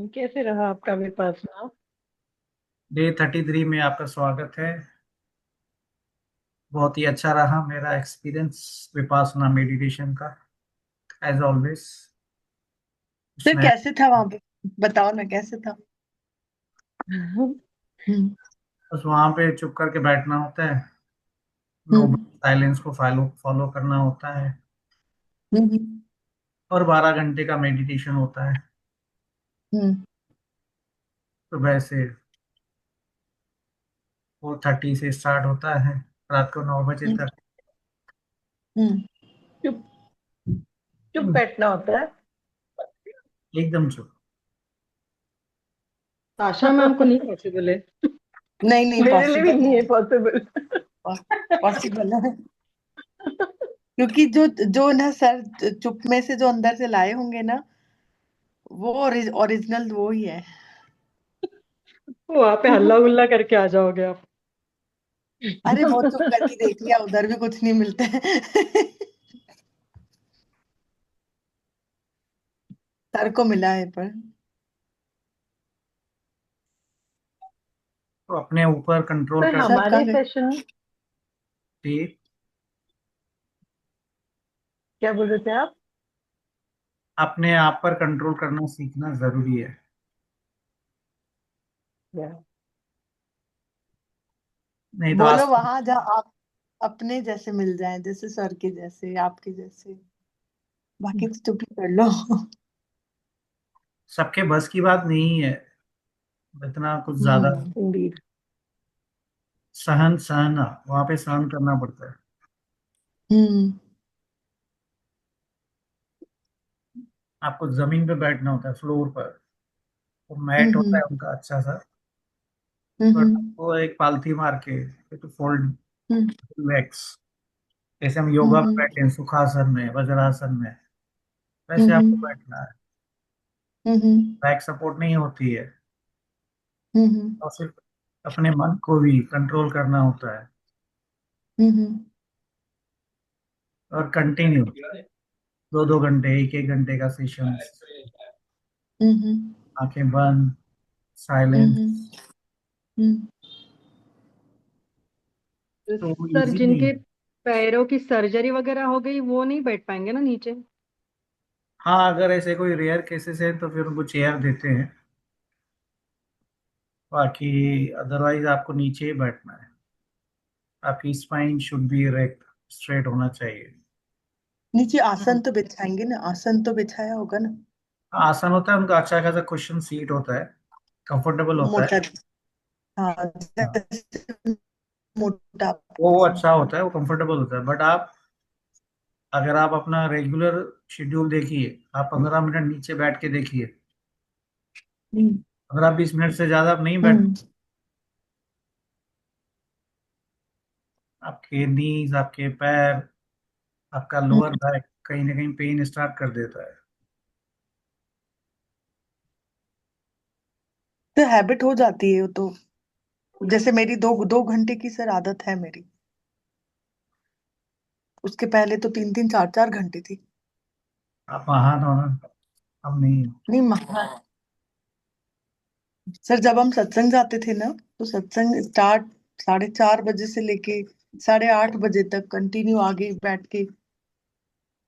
कैसे रहा आपका विपासना? डे 33 में आपका स्वागत है। बहुत ही अच्छा रहा मेरा एक्सपीरियंस विपासना मेडिटेशन का। एज ऑलवेज फिर उसमें कैसे था वहां पे? बताओ ना कैसे था। हम्म। बस वहां पे चुप करके बैठना होता है। नो हम्म। साइलेंस को फॉलो फॉलो करना होता है। हम्म। और 12 घंटे का मेडिटेशन होता है। हम्म। सुबह से 4:30 से स्टार्ट होता है, रात को 9 बजे हम्म। तक। हम्म। चुप चुप बैठना होता है। एकदम चुप। आशा मैम को नहीं पॉसिबल है। नहीं नहीं मेरे लिए भी पॉसिबल नहीं है। है पॉसिबल। पॉसिबल है क्योंकि जो जो ना सर चुप में से जो अंदर से लाए होंगे ना, वो ओरिजिनल वो ही है। वहां पे हल्ला गुल्ला करके आ जाओगे आप। अरे बहुत चुप करके देख लिया, उधर भी कुछ नहीं मिलता है सर को मिला है पर। तो अपने ऊपर कंट्रोल सर करना सर कहाँ हमारे गए? सेशन चाहिए। क्या बोल रहे थे आप? अपने आप पर कंट्रोल करना सीखना जरूरी है। या, नहीं तो बोलो आज वहां जहाँ आप अपने जैसे मिल जाए, जैसे सर के जैसे, आपके जैसे। बाकी तो चुप ही कर लो सबके बस की बात नहीं है। इतना कुछ ज्यादा हम्म। इंडीड। सहन सहना वहां पे सहन करना पड़ता है। हम्म। आपको जमीन पे बैठना होता है, फ्लोर पर। वो मैट होता हम्म। है उनका अच्छा सा। बट हम्म। वो एक पालथी मार के तो फोल्ड हम्म। लेग्स, जैसे हम योगा में हम्म। बैठे हैं सुखासन में वज्रासन में, वैसे आपको हम्म। बैठना है। हम्म। बैक सपोर्ट नहीं होती है। हम्म। और सिर्फ अपने मन को भी कंट्रोल करना होता है। हम्म। और कंटिन्यू 2-2 घंटे 1-1 घंटे का सेशन। हम्म। आंखें बंद, साइलेंस। हम्म। हम्म। तो सर इजी नहीं जिनके है। पैरों की सर्जरी वगैरह हो गई वो नहीं बैठ पाएंगे ना नीचे? हाँ, अगर ऐसे कोई रेयर केसेस है तो फिर उनको चेयर देते हैं। बाकी अदरवाइज आपको नीचे ही बैठना है। आपकी spine should be erect, straight होना चाहिए। नीचे हम्म। आसन तो बिछाएंगे ना, आसन तो बिछाया होगा ना। आसन होता है उनका, अच्छा खासा क्वेश्चन सीट होता है, कंफर्टेबल होता है। मोटा। हाँ हाँ, जैसे मोटा वो आसन। अच्छा होता है, वो कंफर्टेबल होता है। बट आप, अगर आप अपना रेगुलर शेड्यूल देखिए, आप 15 मिनट नीचे बैठ के देखिए। हम्म। 15-20 मिनट से ज्यादा आप नहीं बैठ। हम्म। आपके नीज, आपके पैर, आपका लोअर बैक कहीं ना कहीं पेन स्टार्ट कर देता है। तो हैबिट हो जाती है वो तो। जैसे मेरी दो दो घंटे की सर आदत है मेरी। उसके पहले तो तीन तीन चार चार घंटे थी। आप महान हो ना, हम नहीं। नहीं सर जब हम सत्संग जाते थे ना, तो सत्संग स्टार्ट 4:30 बजे से लेके 8:30 बजे तक कंटिन्यू आगे बैठ के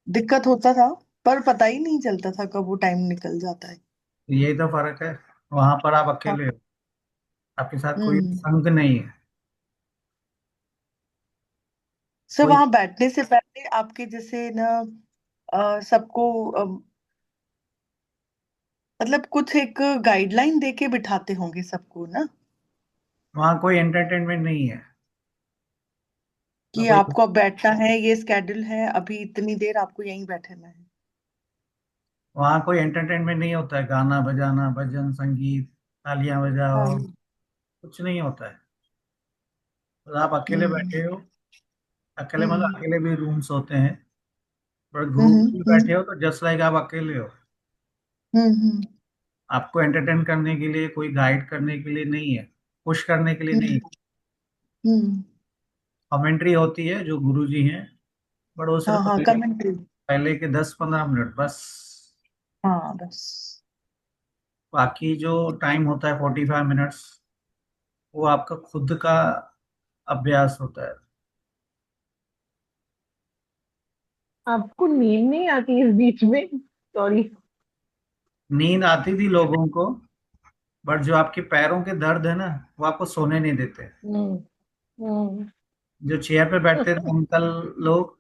दिक्कत होता था। पर पता ही नहीं चलता था कब वो टाइम निकल जाता है। यही तो फर्क है। वहां पर आप हाँ। अकेले हो, आपके साथ कोई हम्म। संग नहीं है। सर कोई वहां बैठने से पहले आपके जैसे ना सबको मतलब कुछ एक गाइडलाइन दे के बिठाते होंगे सबको ना, वहाँ कोई एंटरटेनमेंट नहीं है ना। कि कोई आपको अब बैठना है, ये स्केड्यूल है, अभी इतनी देर आपको यहीं बैठना है। वहाँ कोई एंटरटेनमेंट नहीं होता है, गाना बजाना, भजन संगीत, तालियां बजाओ, हाँ। कुछ नहीं होता है। तो आप अकेले हम्म। बैठे हो। अकेले मतलब हम्म। अकेले भी रूम्स होते हैं। पर ग्रुप हम्म। में हम्म। बैठे हो तो जस्ट लाइक आप अकेले हो। हम्म। आपको एंटरटेन करने के लिए कोई, गाइड करने के लिए नहीं है, पुश करने के लिए नहीं है। हम्म। हम्म। कमेंट्री होती है जो गुरु जी हैं, बट वो हाँ सिर्फ हाँ पहले कमेंट्री। पहले के 10-15 मिनट बस। हाँ बस। बाकी जो टाइम होता है 45 मिनट्स, वो आपका खुद का अभ्यास होता है। आपको नींद नहीं आती इस बीच में? सॉरी। नींद आती थी लोगों को, बट जो आपके पैरों के दर्द है ना, वो आपको सोने नहीं देते। हम्म। हम्म। जो चेयर पे बैठते थे अंकल लोग,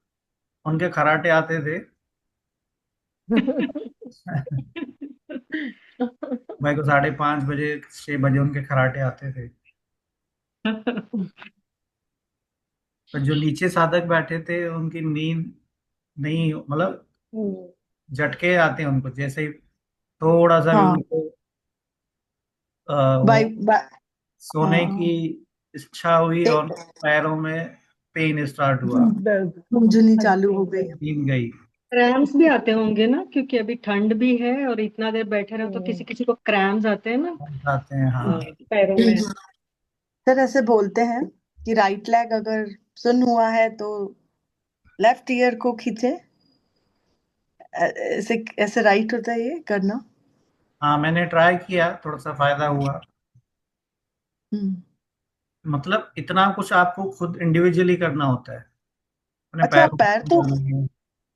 उनके खराटे आते थे। भाई को 5:30 बजे 6 बजे उनके खराटे आते थे। पर जो नीचे साधक बैठे थे उनकी नींद नहीं, मतलब झटके आते हैं उनको, जैसे ही थोड़ा सा भी हाँ उनको बाई वो बाई सोने की हाँ इच्छा हुई और एक पैरों में पेन स्टार्ट हुआ, दर्द। झुनझुनी चालू हो गई। नींद गई। क्रैम्स भी आते होंगे ना, क्योंकि अभी ठंड भी है और इतना देर बैठे रहो तो किसी हम्म। किसी को क्रैम्स आते हैं ना। हम खाते हैं, हाँ। पैरों में। सर ऐसे बोलते हैं कि राइट लेग अगर सुन हुआ है तो लेफ्ट ईयर को खींचे, ऐसे ऐसे राइट होता है ये करना। हाँ, मैंने ट्राई किया, थोड़ा सा फायदा हुआ। हम्म। मतलब इतना कुछ आपको खुद इंडिविजुअली करना होता है, अपने अच्छा पैरों पैर को तो, करना है।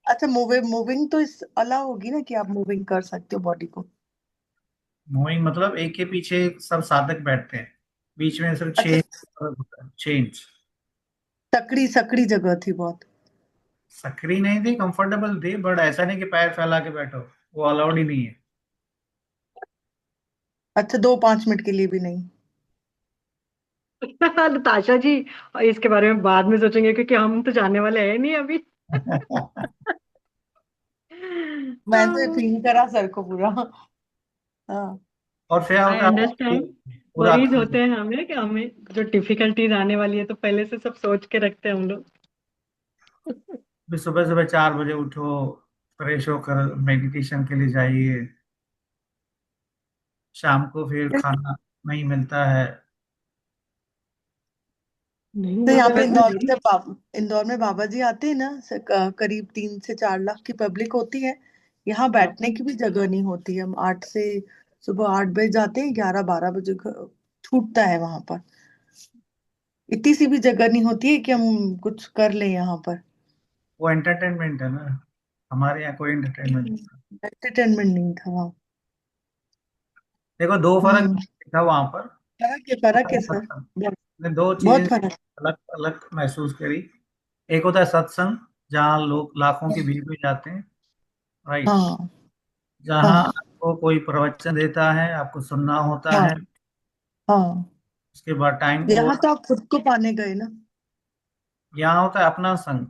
अच्छा मूविंग तो इस अलाउ होगी ना कि आप मूविंग कर सकते हो बॉडी को। मूविंग मतलब एक के पीछे एक सब साधक बैठते हैं, बीच में सिर्फ अच्छा चेंज होता है, चेंज। सकड़ी सकड़ी जगह थी बहुत। सक्रिय नहीं थी, कंफर्टेबल थी, बट ऐसा नहीं कि पैर फैला के बैठो, वो अलाउड ही नहीं है। अच्छा 2-5 मिनट के लिए भी नहीं। ताशा जी, इसके बारे में बाद में सोचेंगे क्योंकि हम तो जाने वाले हैं नहीं अभी। मैं तो फील करा सर को पूरा। हाँ और फिर क्या आई होता है आपको अंडरस्टैंड। पूरा वरीज होते हैं हमें कि हमें जो डिफिकल्टीज आने वाली है तो पहले से सब सोच के रखते हैं हम लोग। फिर सुबह सुबह 4 बजे उठो, फ्रेश होकर मेडिटेशन के लिए जाइए, शाम को फिर खाना नहीं मिलता है। नहीं तो यहाँ मिलता पे है तो इंदौर में जरूर। जब इंदौर में बाबा जी आते हैं ना, करीब 3 से 4 लाख की पब्लिक होती है। यहाँ बैठने की भी जगह नहीं होती है। हम 8 से सुबह 8 बजे जाते हैं, 11-12 बजे छूटता है वहां पर। इतनी सी भी जगह नहीं होती है कि हम कुछ कर लें यहाँ पर। वो एंटरटेनमेंट है ना, हमारे यहाँ कोई एंटरटेनमेंट। एंटरटेनमेंट नहीं था वहाँ। देखो, दो फर्क हम्म। था वहां पर। फर्क है सर। बहुत मैंने दो चीजें बहुत फर्क। अलग अलग महसूस करी। एक होता है सत्संग, जहाँ लोग लाखों की भीड़ में जाते हैं, राइट। हाँ जहाँ हाँ आपको कोई प्रवचन देता है, आपको सुनना होता हाँ है, हाँ। उसके बाद टाइम वो। यहाँ तो आप खुद को पाने गए ना। यहाँ होता है अपना संग।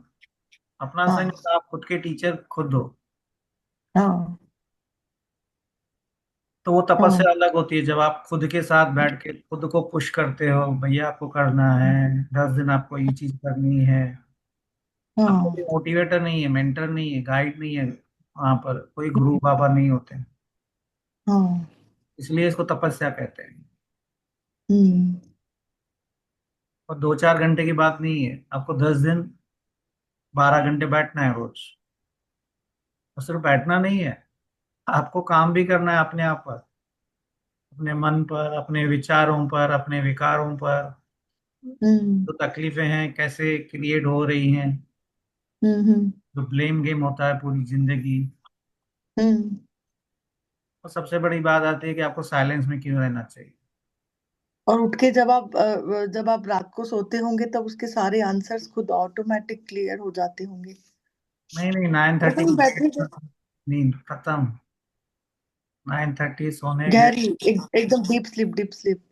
अपना संग हाँ मतलब आप खुद के टीचर खुद हो। हाँ तो वो हाँ तपस्या अलग होती है, जब आप खुद के साथ बैठ के खुद को पुश करते हो, भैया आपको करना है, 10 दिन आपको ये चीज करनी है। आपको कोई हाँ मोटिवेटर नहीं है, मेंटर नहीं है, गाइड नहीं है, वहां पर कोई गुरु बाबा नहीं होते, हाँ। इसलिए इसको तपस्या कहते हैं। हम्म। और 2-4 घंटे की बात नहीं है, आपको 10 दिन 12 घंटे बैठना है रोज। और सिर्फ बैठना नहीं है, आपको काम भी करना है अपने आप पर, अपने मन पर, अपने विचारों पर, अपने विकारों पर। हम्म। जो तकलीफें हैं कैसे क्रिएट हो रही हैं, हम्म। जो ब्लेम गेम होता है पूरी जिंदगी। हम्म। और सबसे बड़ी बात आती है कि आपको साइलेंस में क्यों रहना चाहिए। और उठ के जब आप रात को सोते होंगे तब उसके सारे आंसर्स खुद ऑटोमेटिक क्लियर हो जाते होंगे। नहीं नहीं, 9:30 ऐसे ही बैठे थे, नींद खत्म। 9:30 सोने गए। गहरी एकदम डीप स्लीप।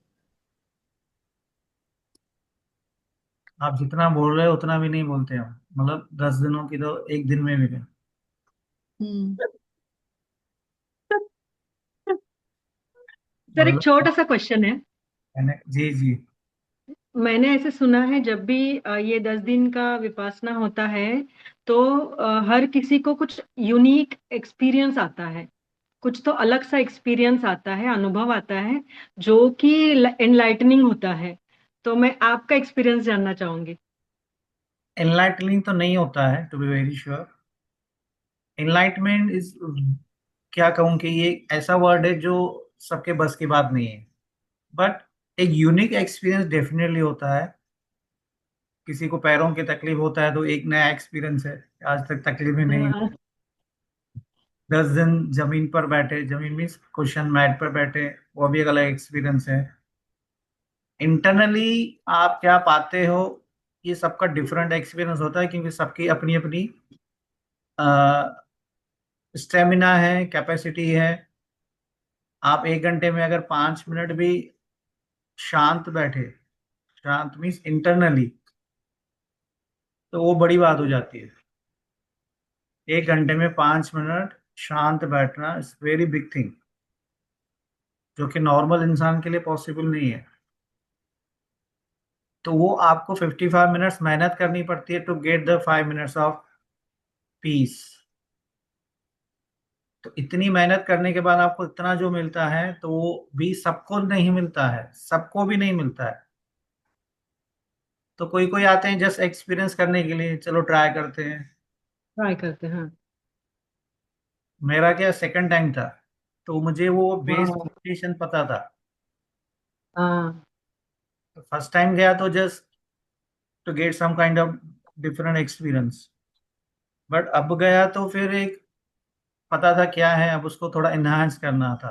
आप जितना बोल रहे हो उतना भी नहीं बोलते हम, मतलब 10 दिनों की तो एक दिन में भी नहीं। हम्म। सर एक मतलब छोटा सा क्वेश्चन है। जी जी। मैंने ऐसे सुना है जब भी ये 10 दिन का विपासना होता है तो हर किसी को कुछ यूनिक एक्सपीरियंस आता है। कुछ तो अलग सा एक्सपीरियंस आता है, अनुभव आता है जो कि एनलाइटनिंग होता है। तो मैं आपका एक्सपीरियंस जानना चाहूंगी। एनलाइटनिंग तो नहीं होता है, to be very sure. Enlightenment is, क्या कहूँ कि ये ऐसा वर्ड है जो सबके बस की बात नहीं है, बट एक यूनिक एक्सपीरियंस डेफिनेटली होता है। किसी को पैरों की तकलीफ होता है तो एक नया एक्सपीरियंस है, आज तक तकलीफ ही नहीं। हाँ 10 दिन जमीन पर बैठे, जमीन मीन्स कुशन मैट पर बैठे, वो भी एक अलग एक्सपीरियंस है। इंटरनली आप क्या पाते हो, ये सबका डिफरेंट एक्सपीरियंस होता है, क्योंकि सबकी अपनी अपनी स्टेमिना है, कैपेसिटी है। आप 1 घंटे में अगर 5 मिनट भी शांत बैठे, शांत मीन्स इंटरनली, तो वो बड़ी बात हो जाती है। 1 घंटे में 5 मिनट शांत बैठना इज वेरी बिग थिंग, जो कि नॉर्मल इंसान के लिए पॉसिबल नहीं है। तो वो आपको 55 मिनट्स मेहनत करनी पड़ती है to get the 5 minutes of peace. तो इतनी मेहनत करने के बाद आपको इतना जो मिलता है, तो वो भी सबको नहीं मिलता है, सबको भी नहीं मिलता है। तो कोई कोई आते हैं जस्ट एक्सपीरियंस करने के लिए, चलो ट्राई करते हैं। ट्राई करते हैं हाँ। मेरा क्या सेकंड टाइम था, तो मुझे वो बेस हाँ फाउंडेशन पता था। हाँ फर्स्ट टाइम गया तो just to get some kind of different experience, but अब गया तो फिर एक पता था क्या है, अब उसको थोड़ा इन्हांस करना था।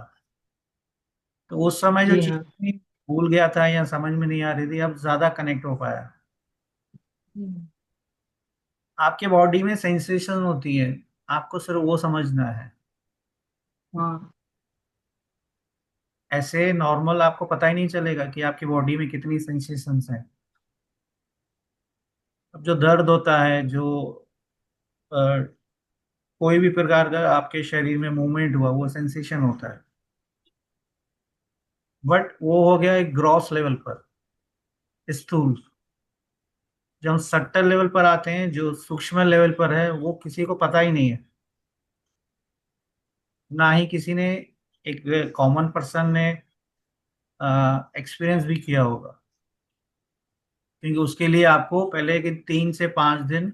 तो उस समय जो जी हाँ। चीज भूल गया था या समझ में नहीं आ रही थी, अब ज्यादा कनेक्ट हो पाया। हम्म, आपके बॉडी में सेंसेशन होती है, आपको सिर्फ वो समझना है। हाँ ऐसे नॉर्मल आपको पता ही नहीं चलेगा कि आपकी बॉडी में कितनी सेंसेशंस हैं। अब जो दर्द होता है, जो अ, कोई भी प्रकार का आपके शरीर में मूवमेंट हुआ, वो सेंसेशन होता है। बट वो हो गया एक ग्रॉस लेवल पर, स्थूल। जब हम सट्टल लेवल पर आते हैं, जो सूक्ष्म लेवल पर है, वो किसी को पता ही नहीं है। ना ही किसी ने, एक कॉमन पर्सन ने एक्सपीरियंस भी किया होगा, क्योंकि उसके लिए आपको पहले के 3 से 5 दिन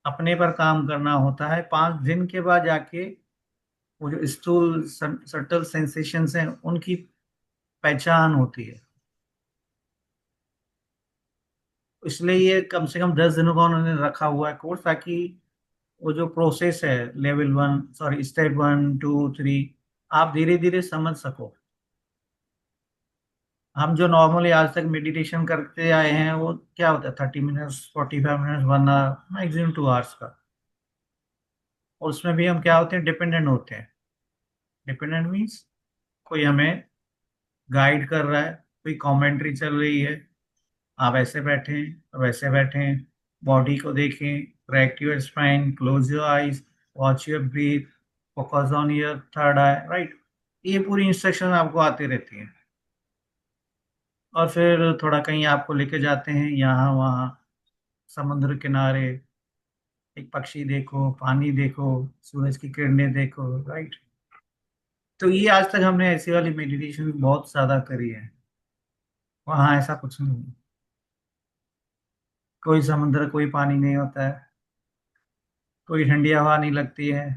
अपने पर काम करना होता है। 5 दिन के बाद जाके वो जो स्थूल सटल सेंसेशंस हैं, उनकी पहचान होती है। इसलिए ये कम से कम 10 दिनों का उन्होंने रखा हुआ है कोर्स, ताकि वो जो प्रोसेस है, लेवल 1, सॉरी, स्टेप 1, 2, 3, आप धीरे धीरे समझ सको। हम जो नॉर्मली आज तक मेडिटेशन करते आए हैं, वो क्या होता है, 30 minutes, 45 minutes, 1 hour, maximum 2 hours का। और उसमें भी हम क्या होते हैं, डिपेंडेंट होते हैं। डिपेंडेंट मीन्स कोई हमें गाइड कर रहा है, कोई कमेंट्री चल रही है, आप ऐसे बैठें, वैसे बैठें, बॉडी को देखें, correct your spine, close your eyes, watch your breathe, focus on your third I, right. ये पूरी इंस्ट्रक्शन आपको आती रहती है। और फिर थोड़ा कहीं आपको लेके जाते हैं, यहाँ वहाँ, समुद्र किनारे, एक पक्षी देखो, पानी देखो, सूरज की किरणें देखो, राइट। तो ये आज तक हमने ऐसी वाली मेडिटेशन बहुत ज्यादा करी है। वहाँ ऐसा कुछ नहीं है, कोई समुद्र, कोई पानी नहीं होता है, कोई ठंडी हवा नहीं लगती है।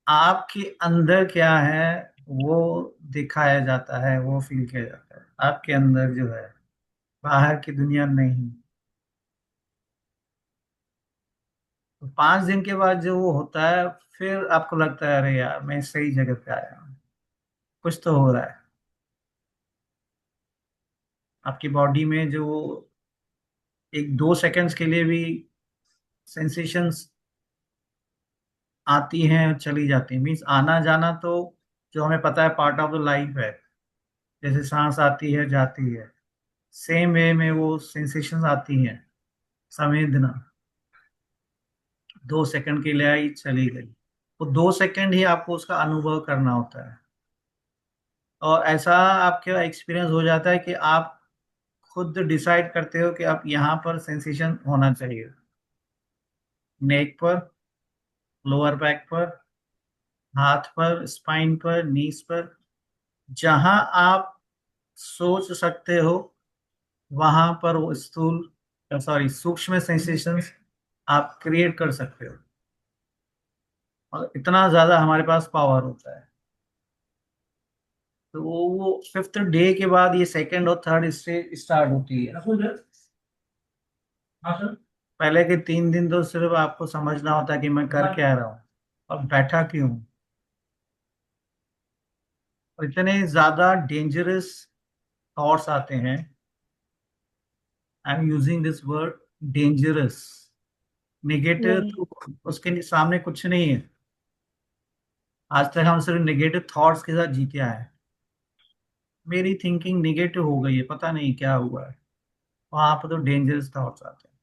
आपके अंदर क्या है, वो दिखाया जाता है, वो फील किया जाता है आपके अंदर जो है, बाहर की दुनिया नहीं। तो 5 दिन के बाद जो वो होता है, फिर आपको लगता है अरे यार, मैं सही जगह पे आया हूँ, कुछ तो हो रहा है। आपकी बॉडी में जो 1-2 सेकंड्स के लिए भी सेंसेशंस आती हैं और चली जाती हैं, मीन्स आना जाना तो जो हमें पता है पार्ट ऑफ द लाइफ है। जैसे सांस आती है जाती है, सेम वे में वो सेंसेशंस आती हैं, संवेदना। 2 सेकंड के लिए आई, चली गई। वो 2 सेकंड ही आपको उसका अनुभव करना होता है। और ऐसा आपका एक्सपीरियंस हो जाता है कि आप खुद डिसाइड करते हो कि आप यहाँ पर सेंसेशन होना चाहिए, नेक पर, लोअर बैक पर, हाथ पर, स्पाइन पर, नीज पर, जहां आप सोच सकते हो, वहां पर वो स्थूल, सॉरी, सूक्ष्म सेंसेशंस आप क्रिएट कर सकते हो। और इतना ज्यादा हमारे पास पावर होता है। तो वो फिफ्थ डे के बाद ये सेकंड और थर्ड स्टेज स्टार्ट होती है। पहले के 3 दिन तो सिर्फ आपको समझना होता है कि मैं कर क्या रहा हूँ और बैठा क्यों हूँ। और इतने ज्यादा डेंजरस थॉट्स आते हैं। I am using this word, dangerous. Negative नहीं। तो उसके सामने कुछ नहीं है। आज तक हम सिर्फ नेगेटिव थॉट्स के साथ जीते आए हैं। मेरी थिंकिंग नेगेटिव हो गई है, पता नहीं क्या हुआ है। वहां पर तो डेंजरस थॉट्स आते हैं,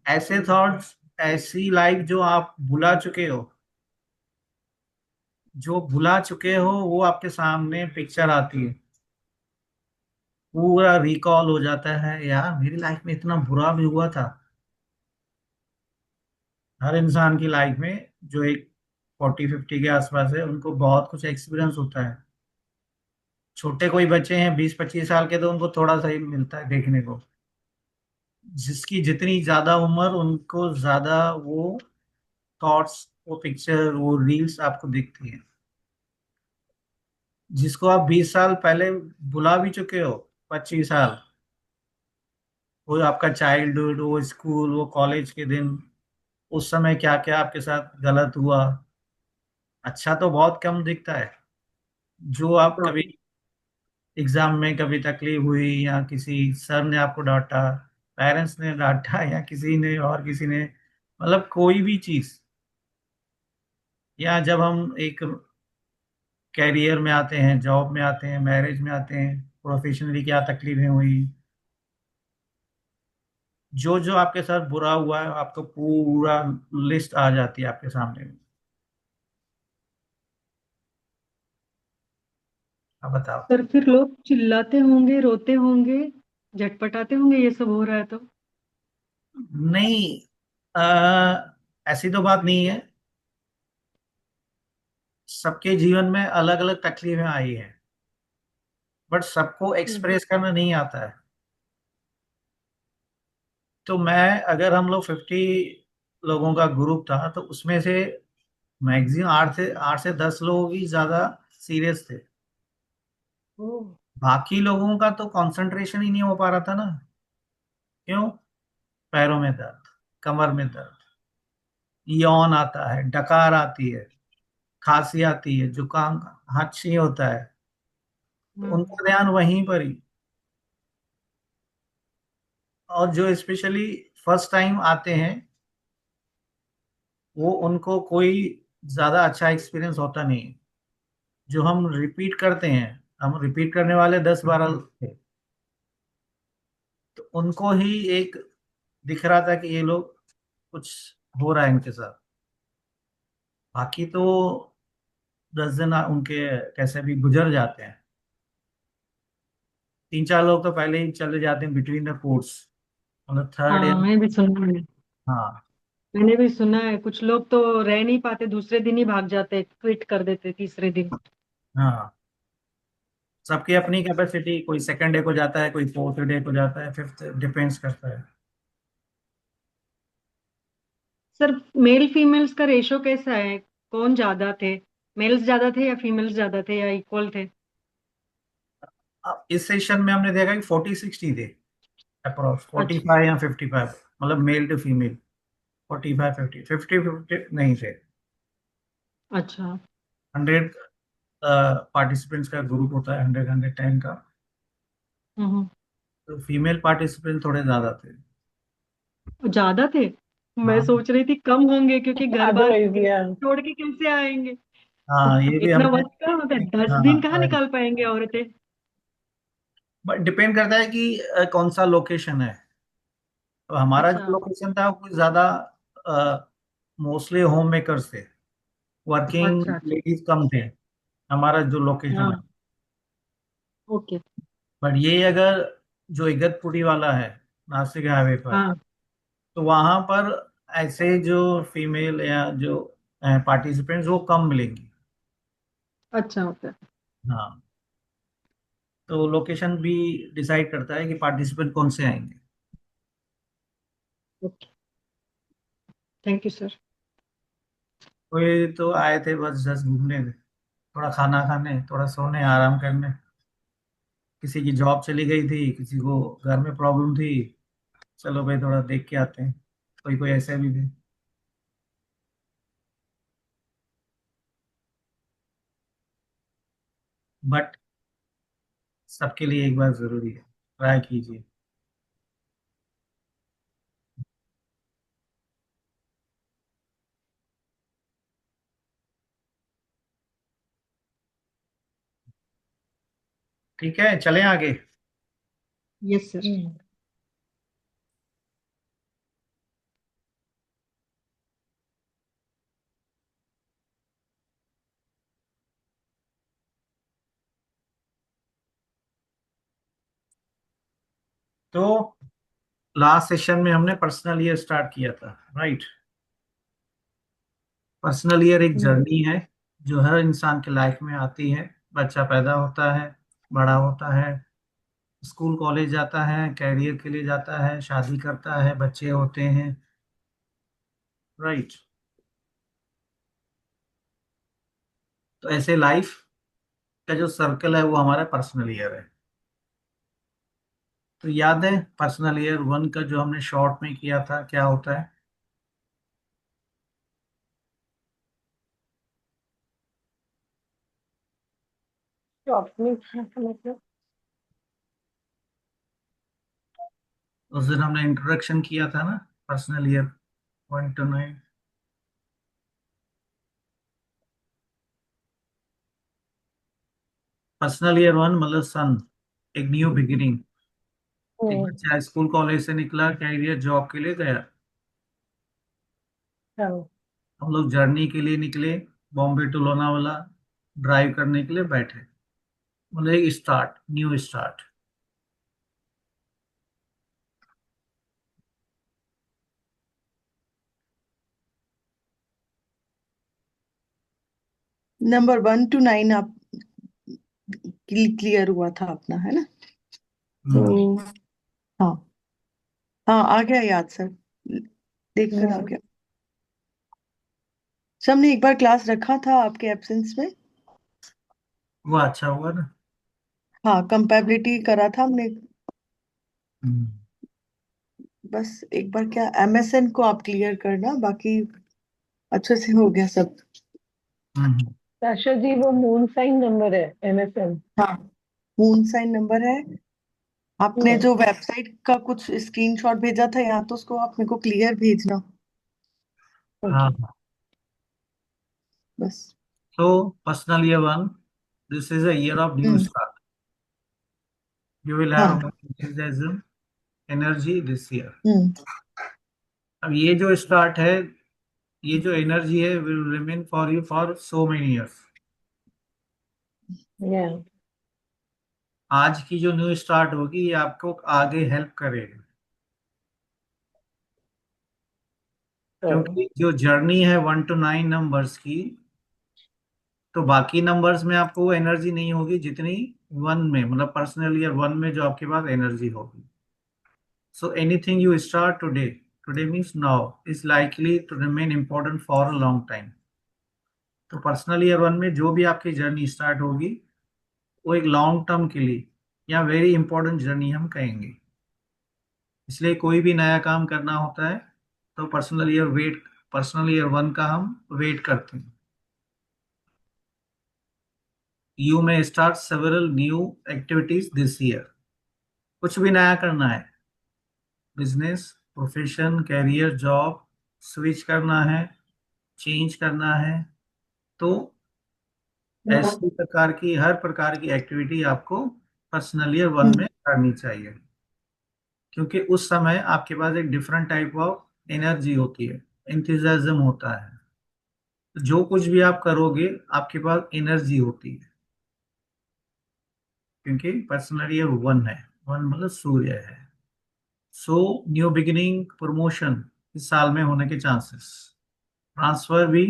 ऐसे थॉट्स, ऐसी लाइफ जो आप भुला चुके हो। जो भुला चुके हो वो आपके सामने पिक्चर आती है, पूरा रिकॉल हो जाता है, यार मेरी लाइफ में इतना बुरा भी हुआ था। हर इंसान की लाइफ में जो एक 40-50 के आसपास है, उनको बहुत कुछ एक्सपीरियंस होता है। छोटे कोई बच्चे हैं 20-25 साल के, तो उनको थोड़ा सा ही मिलता है देखने को। जिसकी जितनी ज्यादा उम्र, उनको ज्यादा वो थॉट्स, वो पिक्चर, वो रील्स आपको दिखती हैं। जिसको आप 20 साल पहले भुला भी चुके हो, 25 साल, वो आपका चाइल्डहुड, वो स्कूल, वो कॉलेज के दिन, उस समय क्या क्या आपके साथ गलत हुआ, अच्छा तो बहुत कम दिखता है। जो आप हाँ। कभी एग्जाम में कभी तकलीफ हुई, या किसी सर ने आपको डांटा, पेरेंट्स ने डांटा, या किसी ने और किसी ने, मतलब कोई भी चीज, या जब हम एक कैरियर में आते हैं, जॉब में आते हैं, मैरिज में आते हैं, प्रोफेशनली क्या तकलीफें हुई, जो जो आपके साथ बुरा हुआ है, आपको पूरा लिस्ट आ जाती है आपके सामने। अब बताओ। सर फिर लोग चिल्लाते होंगे, रोते होंगे, झटपटाते होंगे, ये सब हो रहा है तो। नहीं, ऐसी तो बात नहीं है। सबके जीवन में अलग अलग तकलीफें आई हैं, बट सबको हम्म। एक्सप्रेस करना नहीं आता है। तो मैं, अगर हम लोग 50 लोगों का ग्रुप था, तो उसमें से मैक्सिमम 8 से 10 लोग ही ज्यादा सीरियस थे। ओह। बाकी लोगों का तो कंसंट्रेशन ही नहीं हो पा रहा था ना। क्यों? पैरों में दर्द, कमर में दर्द, यौन आता है, डकार आती है, खांसी आती है, जुकाम, हांची होता है। तो हम्म। उनका ध्यान वहीं पर ही। और जो स्पेशली फर्स्ट टाइम आते हैं, वो उनको कोई ज्यादा अच्छा एक्सपीरियंस होता नहीं है। जो हम रिपीट करते हैं, हम रिपीट करने वाले 10-12 थे, तो उनको ही एक दिख रहा था कि ये लोग कुछ हो रहा है इनके साथ। बाकी तो 10 दिन उनके कैसे भी गुजर जाते हैं। 3-4 लोग तो पहले ही चले जाते हैं बिटवीन द कोर्स, मतलब थर्ड हाँ, ईयर। मैं भी सुना है। हाँ। मैंने भी सुना है, कुछ लोग तो रह नहीं पाते, दूसरे दिन ही भाग जाते, क्विट कर देते तीसरे दिन। हाँ, सबकी अपनी कैपेसिटी, कोई सेकंड डे को जाता है, कोई फोर्थ डे को जाता है, फिफ्थ, डिपेंड्स करता है। सर मेल फीमेल्स का रेशो कैसा है? कौन ज्यादा थे? मेल्स ज्यादा थे या फीमेल्स ज्यादा थे या इक्वल थे? अब इस सेशन में हमने देखा कि 40-60 थे अप्रोक्स, फोर्टी अच्छा। फाइव या 55, मतलब मेल टू फीमेल। 45-50, 50-50 नहीं थे। अच्छा। 100 पार्टिसिपेंट्स का ग्रुप होता है, 100-110 का। हम्म। तो फीमेल पार्टिसिपेंट थोड़े ज्यादा थे। ज्यादा थे। मैं हाँ। सोच रही थी कम होंगे, क्योंकि घर बार अदरवाइज या छोड़ के कैसे आएंगे। हाँ, ये भी इतना हमने। वक्त कहाँ होता है, 10 दिन कहाँ हाँ, निकाल पाएंगे औरतें। बट डिपेंड करता है कि कौन सा लोकेशन है। तो हमारा अच्छा। जो लोकेशन था, वो कुछ ज्यादा मोस्टली होम मेकर्स थे, वर्किंग अच्छा। अच्छा। लेडीज कम थे, हमारा जो लोकेशन है। हाँ। ओके। बट ये अगर जो इगतपुरी वाला है, नासिक हाईवे पर, हाँ। तो वहां पर ऐसे जो फीमेल या जो पार्टिसिपेंट्स वो कम मिलेंगी। अच्छा, ओके। हाँ। तो लोकेशन भी डिसाइड करता है कि पार्टिसिपेंट कौन से आएंगे। ओके। Thank you sir. कोई तो आए थे बस जस्ट घूमने, थोड़ा खाना खाने, थोड़ा सोने, आराम करने। किसी की जॉब चली गई थी, किसी को घर में प्रॉब्लम थी, चलो भाई थोड़ा देख के आते हैं। कोई कोई ऐसे भी थे। बट सबके लिए एक बार जरूरी है, ट्राई कीजिए। ठीक है, चलें आगे। Yes sir. तो लास्ट सेशन में हमने पर्सनल ईयर स्टार्ट किया था, राइट। पर्सनल ईयर एक जर्नी है जो हर इंसान के लाइफ में आती है। बच्चा पैदा होता है, बड़ा होता है, स्कूल कॉलेज जाता है, कैरियर के लिए जाता है, शादी करता है, बच्चे होते हैं, राइट। तो ऐसे लाइफ का जो सर्कल है वो हमारा पर्सनल ईयर है। तो याद है पर्सनल ईयर 1 का जो हमने शॉर्ट में किया था, क्या होता है? शॉप में क्या मतलब? उस दिन हमने इंट्रोडक्शन किया था ना, personal year 1 to 9। Personal year 1 मतलब सन, एक न्यू बिगिनिंग। एक हम्म। बच्चा स्कूल कॉलेज से निकला, कैरियर जॉब के लिए गया। हाँ। हम लोग जर्नी के लिए निकले, बॉम्बे टू लोनावाला ड्राइव करने के लिए बैठे, मतलब एक start, new start. Number 1 to 9 आप क्लियर हुआ था अपना, है ना? तो हाँ, हाँ आ गया याद सर, देखकर आ हम्म। गया। सर हमने एक बार क्लास रखा था आपके एब्सेंस में। वो अच्छा हुआ ना। हाँ, कंपेबिलिटी करा था हमने। हम्म। बस एक बार क्या, एमएसएन को आप क्लियर करना, बाकी अच्छे से हो गया सब। हम्म। साशा जी, वो मून साइन नंबर है एमएसएन। हाँ, मून साइन नंबर है। आपने हम्म। जो वेबसाइट का कुछ स्क्रीनशॉट भेजा था यहाँ, तो उसको आप मेरे को क्लियर भेजना ओके। हाँ। बस। तो personal year 1, this is a year of new hmm. Start. You will have हाँ। enthusiasm, energy this year. Hmm. अब ये जो स्टार्ट है, ये जो एनर्जी है will remain for you for so many years. Yeah. आज की जो न्यू स्टार्ट होगी ये आपको आगे हेल्प करेगी, तो क्योंकि जो जर्नी है 1 to 9 नंबर्स की, तो बाकी नंबर्स में आपको वो एनर्जी नहीं होगी जितनी 1 में, मतलब पर्सनल ईयर 1 में जो आपके पास एनर्जी होगी। So anything you start today, today means now, is likely to remain important for a long time. तो पर्सनल ईयर 1 में जो भी आपकी जर्नी स्टार्ट होगी वो एक लॉन्ग टर्म के लिए या वेरी इंपॉर्टेंट जर्नी हम कहेंगे। इसलिए कोई भी नया काम करना होता है तो पर्सनल ईयर 1 का हम वेट करते हैं। You may start several new activities this year. कुछ भी नया करना है, business, profession, career, job switch करना है, चेंज करना है, तो ऐसी प्रकार की हर प्रकार की एक्टिविटी आपको पर्सनल ईयर 1 हम्म। में करनी चाहिए, क्योंकि उस समय आपके पास एक डिफरेंट टाइप ऑफ एनर्जी होती है, इंथुजियाज्म होता है। तो जो कुछ भी आप करोगे आपके पास एनर्जी होती है, क्योंकि पर्सनल ईयर 1 है, 1 मतलब सूर्य है। सो न्यू बिगिनिंग, प्रमोशन इस साल में होने के चांसेस, ट्रांसफर भी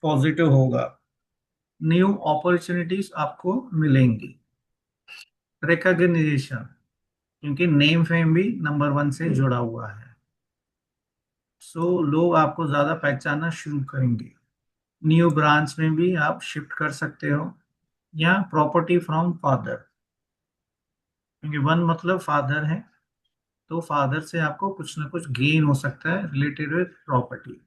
पॉजिटिव होगा, न्यू अपॉर्चुनिटीज आपको मिलेंगी, रिकॉग्निशन, क्योंकि नेम फेम भी नंबर 1 से जुड़ा हुआ है। सो लोग आपको ज्यादा पहचानना शुरू करेंगे। न्यू ब्रांच में भी आप शिफ्ट कर सकते हो, या प्रॉपर्टी फ्रॉम फादर, क्योंकि वन मतलब फादर है, तो फादर से आपको कुछ ना कुछ गेन हो सकता है रिलेटेड विद प्रॉपर्टी।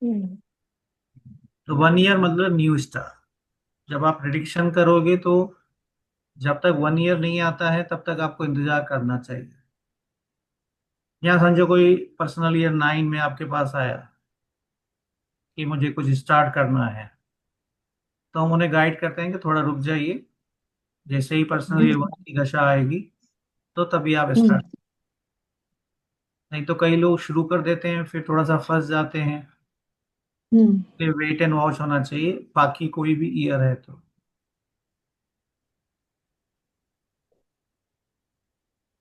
हम्म। तो 1 ईयर मतलब न्यू स्टार। जब आप प्रिडिक्शन करोगे तो जब तक 1 ईयर नहीं आता है तब तक आपको इंतजार करना चाहिए। या समझो कोई पर्सनल ईयर 9 में आपके पास आया कि मुझे कुछ स्टार्ट करना है, तो हम उन्हें गाइड करते हैं कि थोड़ा रुक जाइए, जैसे ही पर्सनल ईयर 1 हम्म की दशा आएगी तो तभी आप हम्म स्टार्ट। नहीं तो कई लोग शुरू कर देते हैं फिर थोड़ा सा फंस जाते हैं। हम्म। वेट एंड वॉच होना चाहिए बाकी कोई भी ईयर है तो।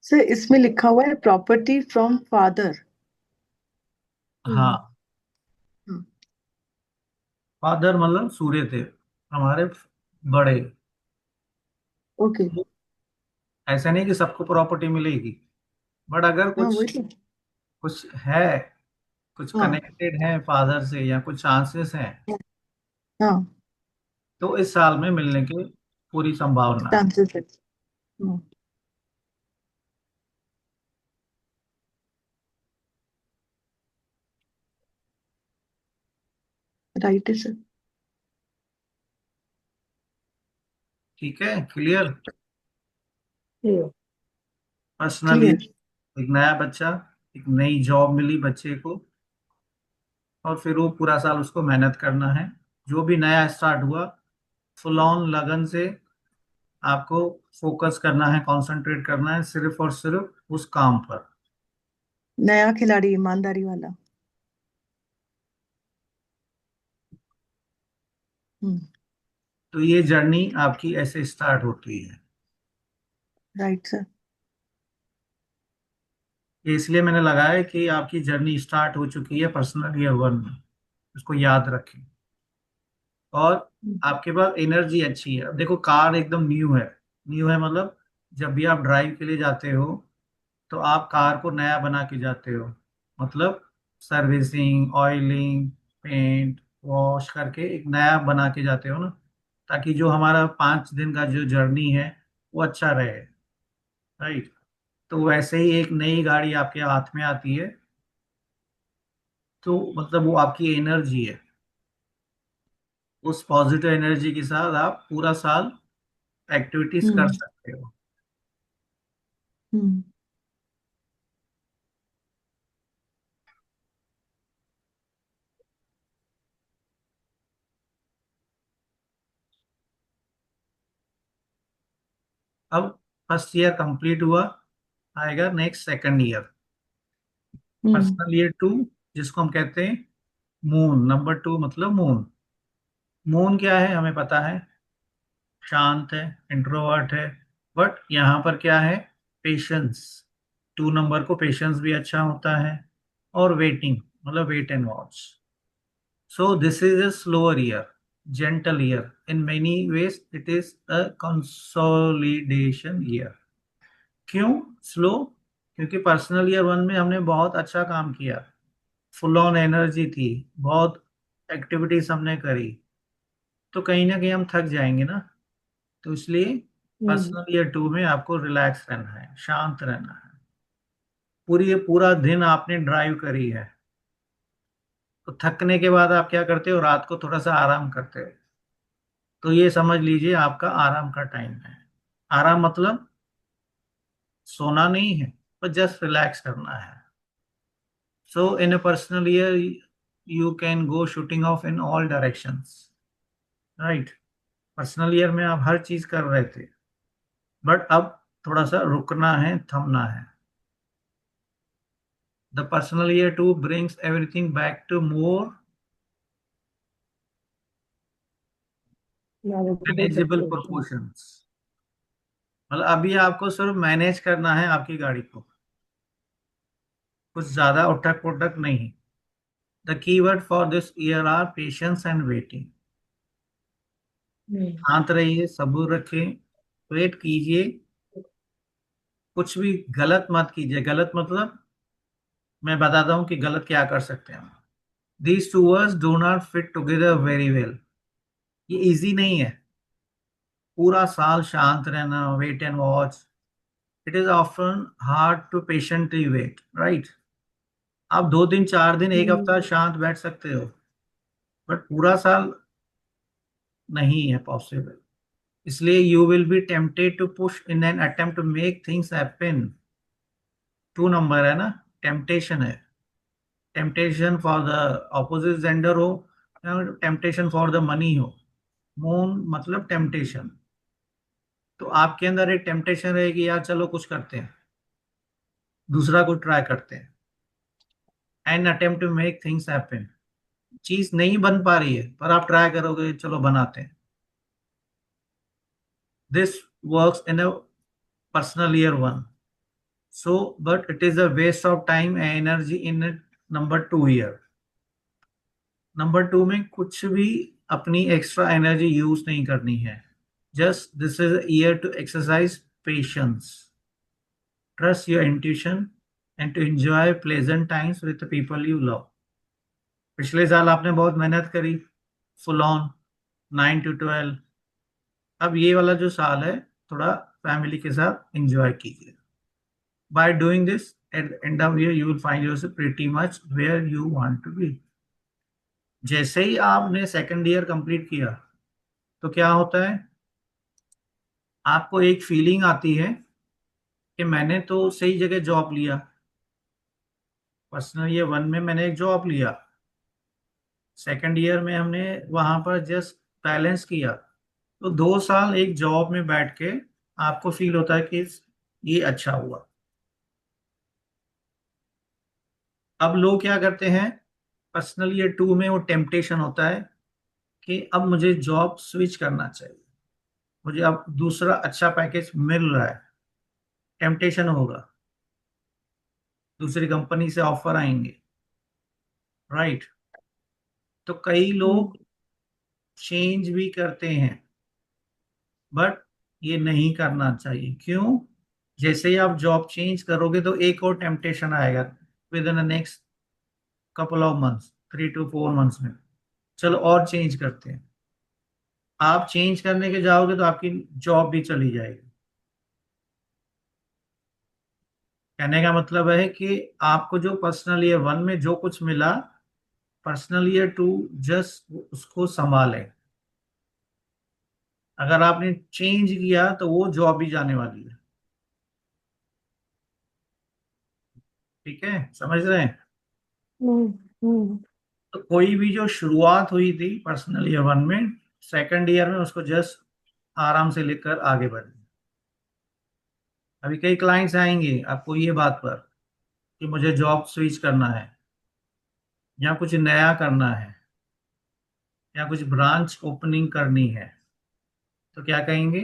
सर इसमें लिखा हुआ है प्रॉपर्टी फ्रॉम फादर। हाँ, हाँ। फादर मतलब सूर्य थे हमारे बड़े। ओके। ऐसा नहीं कि सबको प्रॉपर्टी मिलेगी, बट अगर हाँ कुछ वही तो। कुछ है, कुछ हाँ कनेक्टेड है फादर से या कुछ चांसेस हैं, हाँ। तो इस साल में मिलने की पूरी संभावना है। चांसेस है। हाँ। राइट है सर। ठीक है, क्लियर। ये पर्सनली क्लियर। एक नया बच्चा, एक नई जॉब मिली बच्चे को, और फिर वो पूरा साल उसको मेहनत करना है। जो भी नया स्टार्ट हुआ फुल ऑन लगन से आपको फोकस करना है, कंसंट्रेट करना है सिर्फ और सिर्फ उस काम पर। नया खिलाड़ी ईमानदारी वाला। हम्म। तो ये जर्नी आपकी ऐसे स्टार्ट होती है। Right sir. ये इसलिए मैंने लगाया कि आपकी जर्नी स्टार्ट हो चुकी है पर्सनल ईयर 1 में, उसको याद रखें। और आपके पास एनर्जी अच्छी है। अब देखो कार एकदम न्यू है। न्यू है मतलब जब भी आप ड्राइव के लिए जाते हो तो आप कार को नया बना के जाते हो, मतलब सर्विसिंग, ऑयलिंग, पेंट, वॉश करके एक नया बना के जाते हो ना, ताकि जो हमारा 5 दिन का जो जर्नी है वो अच्छा रहे। राइट। तो वैसे ही एक नई गाड़ी आपके हाथ में आती है, तो मतलब वो आपकी एनर्जी है। उस पॉजिटिव एनर्जी के साथ आप पूरा साल एक्टिविटीज कर हम्म सकते हो। हम्म। अब फर्स्ट ईयर कंप्लीट हुआ, आएगा नेक्स्ट सेकंड ईयर, हम्म पर्सनल ईयर 2, जिसको हम कहते हैं मून। नंबर 2 मतलब मून। मून क्या है हमें पता है, शांत है, इंट्रोवर्ट है, बट यहाँ पर क्या है, पेशेंस। 2 नंबर को पेशेंस भी अच्छा होता है, और वेटिंग मतलब wait and watch. So this is a slower year, gentle year. In many ways, it is a consolidation year. क्यों स्लो? क्योंकि पर्सनल ईयर 1 में हमने बहुत अच्छा काम किया, फुल ऑन एनर्जी थी, बहुत एक्टिविटीज हमने करी, तो कहीं ना कहीं हम थक जाएंगे ना। तो इसलिए हम्म। पर्सनल ईयर 2 में आपको रिलैक्स रहना है, शांत रहना है। पूरा दिन आपने ड्राइव करी है, तो थकने के बाद आप क्या करते हो, रात को थोड़ा सा आराम करते हो। तो ये समझ लीजिए आपका आराम का टाइम है। आराम मतलब सोना नहीं है, पर जस्ट रिलैक्स करना है। So in a personal year you can go shooting off in all directions. Right. Personal year में आप हर चीज कर रहे थे, बट अब थोड़ा सा रुकना है, थमना है। The personal year two brings everything back to more manageable manageable proportion. Proportions. मतलब अभी आपको सिर्फ मैनेज करना है आपकी गाड़ी को, कुछ ज्यादा उठक पुटक नहीं। The keyword for this year are patience and waiting. हम्म। शांत रहिए, सब्र रखें, वेट कीजिए, कुछ भी गलत मत कीजिए। गलत मतलब मैं बताता हूँ कि गलत क्या कर सकते हैं। These two words do not fit together very well. ये इजी नहीं है पूरा साल शांत रहना, wait and watch. It is often hard to patiently wait, right. आप 2 दिन 4 दिन एक हम्म, हफ्ता शांत बैठ सकते हो, बट पूरा साल नहीं है पॉसिबल। इसलिए you will be tempted to push in an attempt to make things happen. 2 number है ना, टेम्पटेशन है। Temptation for the opposite gender हो या टेम्पटेशन फॉर द मनी हो। मून मतलब टेम्पटेशन। तो आपके अंदर एक टेम्पटेशन रहेगी, यार चलो कुछ करते हैं, दूसरा कुछ ट्राई करते हैं। An attempt to make things happen. चीज नहीं बन पा रही है पर आप ट्राई करोगे, चलो बनाते हैं। This works in a personal year 1, so but it is a waste of time and energy in a number 2 year। Number 2 में कुछ भी अपनी एक्स्ट्रा एनर्जी यूज नहीं करनी है। Just this is year to exercise patience, trust your intuition and to enjoy pleasant times with the people you love. पिछले साल आपने बहुत मेहनत करी, फुल ऑन 9 to 12। अब ये वाला जो साल है थोड़ा फैमिली के साथ एंजॉय कीजिए। By doing this, at the end of year, you will find yourself pretty much where you want to be। जैसे ही आपने सेकंड ईयर कंप्लीट किया तो क्या होता है, आपको एक फीलिंग आती है कि मैंने तो सही जगह जॉब लिया। पर्सनल ईयर 1 में मैंने एक जॉब लिया, सेकंड ईयर में हमने वहां पर जस्ट बैलेंस किया। तो 2 साल एक जॉब में बैठ के आपको फील होता है कि ये अच्छा हुआ। अब लोग क्या करते हैं, पर्सनल ईयर 2 में वो टेम्पटेशन होता है कि अब मुझे जॉब स्विच करना चाहिए, मुझे अब दूसरा अच्छा पैकेज मिल रहा है। टेम्पटेशन होगा, दूसरी कंपनी से ऑफर आएंगे, राइट। तो कई हम्म, लोग चेंज भी करते हैं, बट ये नहीं करना चाहिए। क्यों? जैसे ही आप जॉब चेंज करोगे तो एक और टेम्पटेशन आएगा with in the next couple of months, 3 to 4 months में, चलो और चेंज करते हैं। आप चेंज करने के जाओगे तो आपकी जॉब भी चली जाएगी। कहने का मतलब है कि आपको जो पर्सनल ईयर 1 में जो कुछ मिला, पर्सनल ईयर 2 जस्ट उसको संभाले। अगर आपने चेंज किया तो वो जॉब भी जाने वाली है। ठीक है, समझ रहे हैं। हम्म, हम्म, तो कोई भी जो शुरुआत हुई थी पर्सनल ईयर 1 में, सेकंड ईयर में उसको जस्ट आराम से लेकर आगे बढ़े। अभी कई क्लाइंट्स आएंगे आपको ये बात पर कि मुझे जॉब स्विच करना है या कुछ नया करना है या कुछ ब्रांच ओपनिंग करनी है, तो क्या कहेंगे,